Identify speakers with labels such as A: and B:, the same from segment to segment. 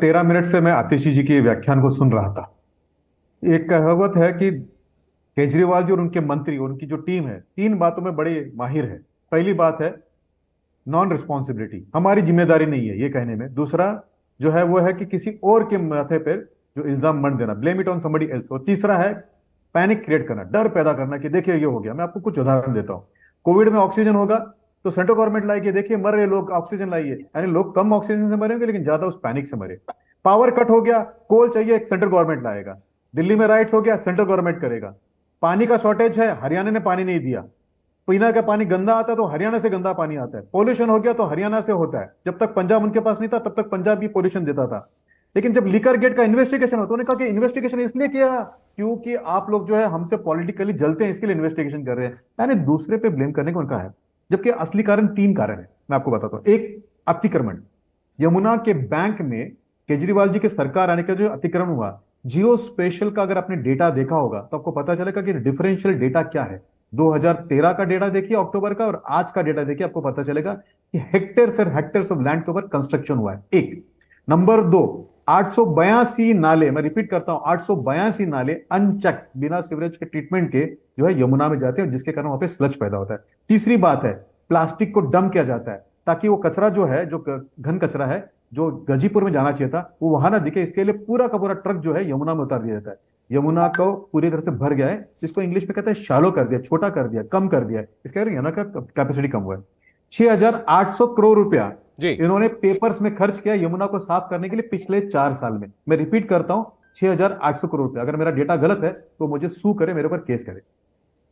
A: 13 minute से मैं आतिशी जी के व्याख्यान को सुन रहा था। एक कहावत है कि केजरीवाल जी और उनके मंत्री और उनकी जो टीम है, तीन बातों में बड़े माहिर है। पहली बात है नॉन रिस्पॉन्सिबिलिटी, हमारी जिम्मेदारी नहीं है ये कहने में। दूसरा जो है वो है कि किसी और के माथे पर जो इल्जाम मत देना, blame it on somebody else. और तीसरा है पैनिक क्रिएट करना, डर पैदा करना कि देखिए ये हो गया। मैं आपको कुछ उदाहरण देता हूं। कोविड में ऑक्सीजन होगा तो सेंट्रल गवर्नमेंट लाएगी, देखिए मर रहे लोग, ऑक्सीजन लाइए। यानी लोग कम ऑक्सीजन से मरेंगे लेकिन ज्यादा उस पैनिक से मरे। पावर कट हो गया, कोल चाहिए, सेंट्रल गवर्नमेंट लाएगा। दिल्ली में राइट्स हो गया, सेंट्रल गवर्नमेंट करेगा। पानी का शॉर्टेज है, हरियाणा ने पानी नहीं दिया। पीना का पानी गंदा आता है तो हरियाणा से गंदा पानी आता है। पोल्यूशन हो गया तो हरियाणा से होता है। जब तक पंजाब उनके पास नहीं था तब तक पंजाब भी पोल्यूशन देता था। लेकिन जब लिकर गेट का इन्वेस्टिगेशन हो तो उन्होंने कहा कि इन्वेस्टिगेशन इसलिए किया क्योंकि आप लोग जो है हमसे पॉलिटिकली जलते हैं, इसके लिए इन्वेस्टिगेशन कर रहे हैं। यानी दूसरे पे ब्लेम करने को उनका है, जबकि असली कारण तीन कारण है। मैं आपको बताता हूं। एक, अतिक्रमण। यमुना के बैंक में केजरीवाल जी के सरकार आने का जो अतिक्रमण हुआ, जियो स्पेशल का अगर आपने डेटा देखा होगा तो आपको पता चलेगा कि डिफरेंशियल डेटा क्या है। 2013 का डेटा देखिए अक्टूबर का, और आज का डेटा देखिए, आपको पता चलेगा कि हेक्टेयर और हेक्टेयर ऑफ लैंड के ऊपर कंस्ट्रक्शन हुआ है। एक नंबर दो, 882 नाले, मैं रिपीट करता हूं, 882 नाले अनचेक बिना सीवरेज के ट्रीटमेंट के जो है यमुना में जाते हैं, जिसके कारण वहां पे स्लज पैदा होता है। तीसरी बात है, प्लास्टिक को डंप किया जाता है ताकि वो कचरा जो है, जो घन कचरा है, जो गजीपुर में जाना चाहिए था, वो वहां ना दिखे। इसके लिए पूरा का पूरा ट्रक जो है यमुना में उतार दिया जाता है। यमुना को पूरी तरह से भर गया है, जिसको इंग्लिश में कहते हैं शालो कर दिया, छोटा कर दिया, कम कर दिया है। इसके कारण यमुना का कैपेसिटी कम हुआ है। 6,800 करोड़ रुपया
B: जी।
A: इन्होंने पेपर्स में खर्च किया यमुना को साफ करने के लिए पिछले 4 साल में। मैं रिपीट करता हूं, 6,800 करोड़ रुपया। अगर मेरा डेटा गलत है तो मुझे सू करे, मेरे ऊपर केस करे।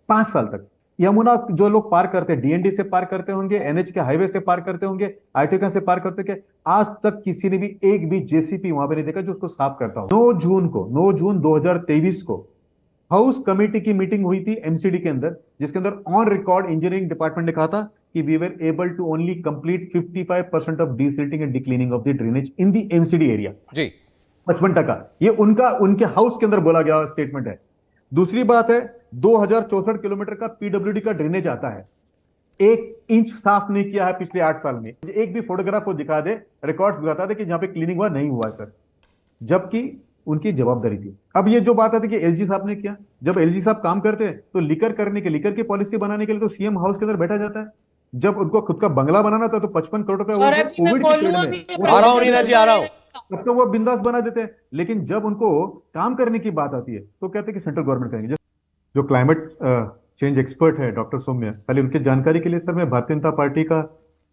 A: 5 साल तक यमुना जो लोग पार करते हैं, डीएनडी से पार करते होंगे, एनएच के हाईवे से पार करते होंगे, आईटीका से पार करते होंगे, आज तक किसी ने भी एक भी जेसीपी वहां पे नहीं देखा जो उसको साफ करता हो। 9 जून 2023 को हाउस कमेटी की मीटिंग हुई थी एमसीडी के अंदर, जिसके अंदर ऑन रिकॉर्ड इंजीनियरिंग डिपार्टमेंट ने कहा था कि we were able to only complete 55% of desilting and declining of the drainage in the MCD area.
B: जी।
A: 55%। ये उनका, उनके हाउस के अंदर बोला गया स्टेटमेंट है। दूसरी बात है, 2064 किलोमीटर का पीडब्ल्यूडी का ड्रेनेज आता है, 1 इंच साफ नहीं किया है पिछले 8 साल में। एक भी फोटोग्राफ को दिखा दे, रिकॉर्ड बता दे कि जहां पे क्लीनिंग हुआ, नहीं हुआ सर, जबकि उनकी जवाबदारी थी। अब ये जो बात आती है कि एलजी साहब ने किया, जब एलजी साहब काम करते हैं तो लिकर करने के, लिकर की पॉलिसी बनाने के लिए तो सीएम हाउस के अंदर बैठा जाता है। जब उनको खुद का बंगला बनाना था तो 55 करोड़ रुपए वो
C: सौरभ जी, मैं
A: कोविड के
C: बोलूं
A: पीरियड
C: अभी
A: में
C: ये
B: आ रहा हूं रीना
C: प्रोजेक्ट
B: जी,
C: चल
B: आ
C: रहा
B: रहा हूं।
C: है।
A: तब तो वो बिंदास बना देते हैं। लेकिन जब उनको काम करने की बात आती है तो कहते हैं कि सेंट्रल गवर्नमेंट करेंगे। जो क्लाइमेट चेंज एक्सपर्ट है डॉक्टर सौम्य, पहले उनके जानकारी के लिए सर, मैं भारतीय जनता पार्टी का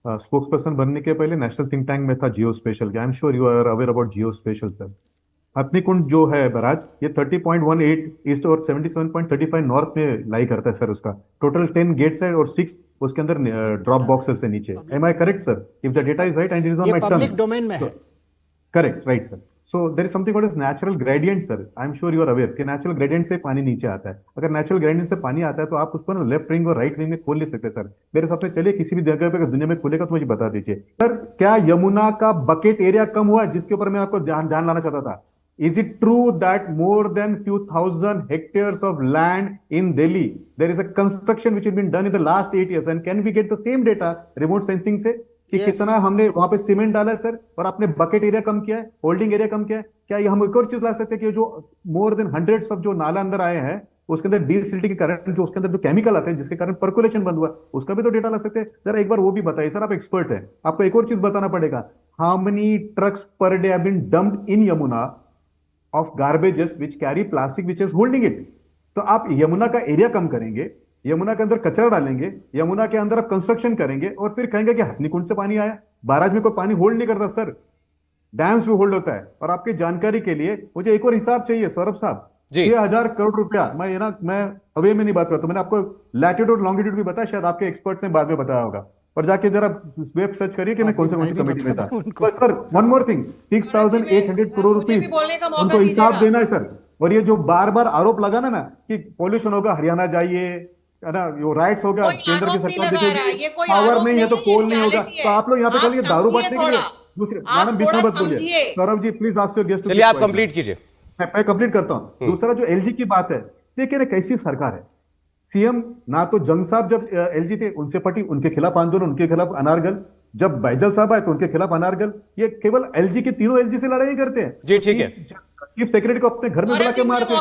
A: स्पोक्स पर्सन बनने के पहले नेशनल थिंक टैंक में था geospatial. I am sure you are aware about geospatial sir. Hathnikund जो है बराज, ये 30.18 ईस्ट और 77.35 नॉर्थ में लाई करता है सर। उसका टोटल 10 गेट्स है और 6 उसके अंदर ड्रॉप बॉक्सेस है नीचे। Am I correct sir? If the data is right and it is on
D: ये
A: माय
D: पब्लिक डोमेन में है।
A: Correct, right sir. So there is something called as natural gradient sir. I am sure you are aware कि natural gradient से पानी नीचे आता है। अगर नेचुरल ग्रेडियंट से पानी आता है तो आप उसको ना लेफ्ट रिंग और राइट रिंग में खोल नहीं सकते सर। मेरे साथ में चलिए किसी भी जगह पे अगर दुनिया में खोलेगा तो मुझे बता दीजिए सर। क्या यमुना का बकेट एरिया कम हुआ है, जिसके ऊपर मैं आपको ध्यान लाना चाहता था? Is it true that more than few thousand hectares of land in Delhi, there is a construction which has been done in the last 8 years? And can we get the same data remote sensing से कि
D: Yes.
A: कितना हमने वहां पे cement डाला है sir, और आपने बकेट एरिया कम किया है, होल्डिंग एरिया कम किया है? क्या ये हम एक और चीज ला सकते हैं कि जो मोर देन हंड्रेड्स ऑफ जो नाला अंदर आए हैं उसके अंदर डीसिल्टिंग के कारण जो उसके अंदर जो केमिकल आते हैं जिसके कारण पर्कुलेशन बंद हुआ, उसका भी तो डेटा ला सकते हैं। जरा एक बार वो भी बताइए सर, आप एक्सपर्ट हैं, आपको एक और चीज बताना पड़ेगा। How many trucks per day have been dumped in Yamuna of garbages which carry plastic which is holding it? तो आप यमुना का एरिया कम करेंगे, यमुना के अंदर कचरा डालेंगे, यमुना के अंदर आप कंस्ट्रक्शन करेंगे और फिर कहेंगे कि हथनीकुंड से पानी आया। बाराज में कोई पानी होल्ड नहीं करता सर, डैम्स में होल्ड होता है। और आपकी जानकारी के लिए मुझे एक और हिसाब चाहिए सौरभ साहब।
B: जी।
A: 6,000 करोड़ रुपया, मैं ये ना, मैं अवे में नहीं बात करता, मैंने आपको लैटिट्यूड लॉन्गिट्यूड भी बताया, शायद आपके एक्सपर्ट्स ने बाद में बताया होगा। और जाके जरा वेब सर्च करिए कि मैं कौन से कमेटी में था। बस sir, one more thing, 6,800 crore
C: मुझे भी
A: रुपीस
C: बोलने का मौका
A: उनको हिसाब
C: दीजिएगा।
A: देना है सर। और ये जो बार बार आरोप लगाना ना कि पॉल्यूशन होगा हरियाणा जाइए, है ना, यो राइट्स होगा,
C: कोई
A: केंद्र की
C: आरोप नहीं
A: सरकार
C: लगा रहा है,
A: देखेगी,
C: ये कोई
A: पावर
C: आरोप
A: नहीं है तो
C: नहीं है,
A: कोल नहीं होगा।
C: reality
A: तो
C: है।
A: आप लोग यहाँ पे
C: आप
A: चलिए दारू
C: समझिए
A: बांटने के लिए।
C: थोड़ा।
A: दूसरे
C: आप
A: मैडम बीच में
C: थोड़ा
A: मत बोलिए।
C: समझिए।
A: सौरभ जी प्लीज, आपसे गेस्ट
B: चलिए आप कंप्लीट कीजिए।
A: मैं कंप्लीट करता हूं। दूसरा जो एलजी की बात है, देखिए ना कैसी सरकार है। सीएम ना तो जंग साहब जब एलजी थे उनसे पटी, उनके खिलाफ आंदोलन, उनके खिलाफ अनारगल, जब बैजल साहब आए तो उनके खिलाफ अनारगल, ये केवल एलजी के तीनों एलजी से लड़ाई करते हैं,
B: जी ठीक है।
A: चीफ सेक्रेटरी को अपने घर में बुला के मारते हैं।